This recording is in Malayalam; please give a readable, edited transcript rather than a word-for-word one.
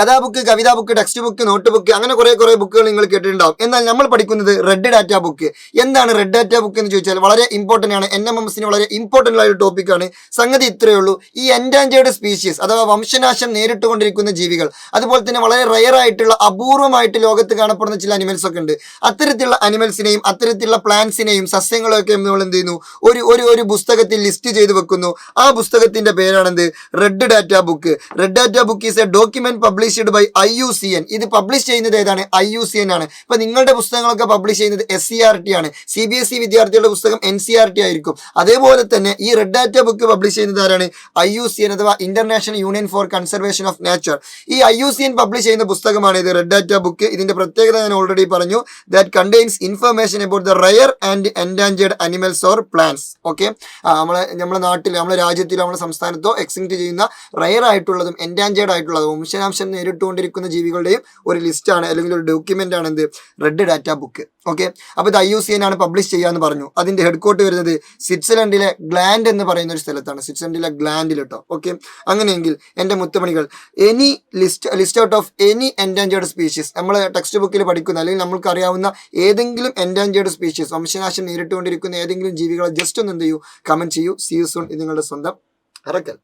കഥാ ബുക്ക്, കവിതാ book, text book, note book, അങ്ങനെ കുറെ ബുക്കുകൾ നിങ്ങൾ കേട്ടിട്ടുണ്ടാവും. എന്നാൽ നമ്മൾ പഠിക്കുന്നത് റെഡ് ഡാറ്റ ബുക്ക്. എന്താണ് റെഡ് ഡാറ്റ ബുക്ക് എന്ന് ചോദിച്ചാൽ വളരെ ഇമ്പോർട്ടൻ്റ് ആണ്. NMMSന് വളരെ ഇമ്പോർട്ടൻ്റ് ആയ ഒരു ടോപ്പിക്കാണ്. സംഗതി ഇത്രയേ ഉള്ളൂ. ഈ എൻഡാഞ്ചേർഡ് സ്പീഷീസ് അഥവാ വംശനാശം നേരിട്ടുകൊണ്ടിരിക്കുന്ന ജീവികൾ, അതുപോലെ തന്നെ വളരെ റയർ ആയിട്ടുള്ള അപൂർവമായിട്ട് ലോകത്ത് കാണപ്പെടുന്ന ചില അനിമൽസ് ഒക്കെ ഉണ്ട്. അത്തരത്തിലുള്ള അനിമൽസിനെയും അത്തരത്തിലുള്ള പ്ലാന്റ്സിനെയും സസ്യങ്ങളെയൊക്കെ നമ്മൾ എന്ത് ചെയ്യുന്നു, ഒരു പുസ്തകത്തിൽ ലിസ്റ്റ് ചെയ്ത് വെക്കുന്നു. ആ പുസ്തകത്തിന്റെ പേരാണെന്ത്? Red data book. Red data book is a document published by IUCN. ഇത് പബ്ലിഷ് ചെയ്യുന്നത് ഏതാണ്? IUCN ആണ്. ഇപ്പൊ നിങ്ങളുടെ പുസ്തകങ്ങളൊക്കെ പബ്ലിഷ് ചെയ്യുന്നത് SCERT ആണ്. CBSE വിദ്യാർത്ഥികളുടെ പുസ്തകം NCERT ആയിരിക്കും. അതേപോലെ തന്നെ ഈ റെഡ് ഡാറ്റ ബുക്ക് പബ്ലിഷ് ചെയ്യുന്നത് ആരാണ്? IUCN അഥവാ international union for conservation of nature. ഈ IUCN പബ്ലിഷ് ചെയ്യുന്ന പുസ്തകമാണ് ഇത് റെഡ് ഡാറ്റ ബുക്ക്. ഇതിന്റെ പ്രത്യേകത ഞാൻ ഓൾറെഡി പറഞ്ഞു. That contains information about the rare and endangered animals or plants. Okay, നമ്മുടെ നാട്ടിൽ, നമ്മുടെ രാജ്യത്തിലോ നമ്മുടെ സംസ്ഥാനത്തോ എക്സിങ്ക്ട് ചെയ്യുന്ന റയർ ആയിട്ടുള്ളതും എൻഡാഞ്ചേർഡ് ആയിട്ടുള്ളതും വംശനാശം നേരിട്ടുകൊണ്ടിരിക്കുന്ന ജീവികളുടെയും ഒരു ലിസ്റ്റാണ് അല്ലെങ്കിൽ ഒരു ഡോക്യുമെന്റ് ആണ് എന്ത്? Red data book. ഓക്കെ, അപ്പോൾ ഇത് IUCN ആണ് പബ്ലിഷ് ചെയ്യാന്ന് പറഞ്ഞു. അതിന്റെ ഹെഡ്ക്വാർട്ടർ വരുന്നത് സ്വിറ്റ്സർലൻഡിലെ ഗ്ലാൻഡ് എന്ന് പറയുന്ന ഒരു സ്ഥലത്താണ്. സ്വിറ്റ്സർലൻഡിലെ ഗ്ലാൻഡിൽ കേട്ടോ. ഓക്കെ, അങ്ങനെയെങ്കിൽ എൻ്റെ മുത്തുമണികൾ, any list out of any endangered species, നമ്മൾ ടെക്സ്റ്റ് ബുക്കിൽ പഠിക്കുന്ന അല്ലെങ്കിൽ നമ്മൾക്ക് അറിയാവുന്ന ഏതെങ്കിലും എൻഡാഞ്ചേർഡ് സ്പീഷീസ്, വംശനാശം നേരിട്ടുകൊണ്ടിരിക്കുന്ന ഏതെങ്കിലും ജീവികളെ ജസ്റ്റ് ഒന്ന് എന്ത് ചെയ്യൂ, കമന്റ് ചെയ്യൂ. See you soon. ഇത് നിങ്ങളുടെ സ്വന്തം അറക്കൽ.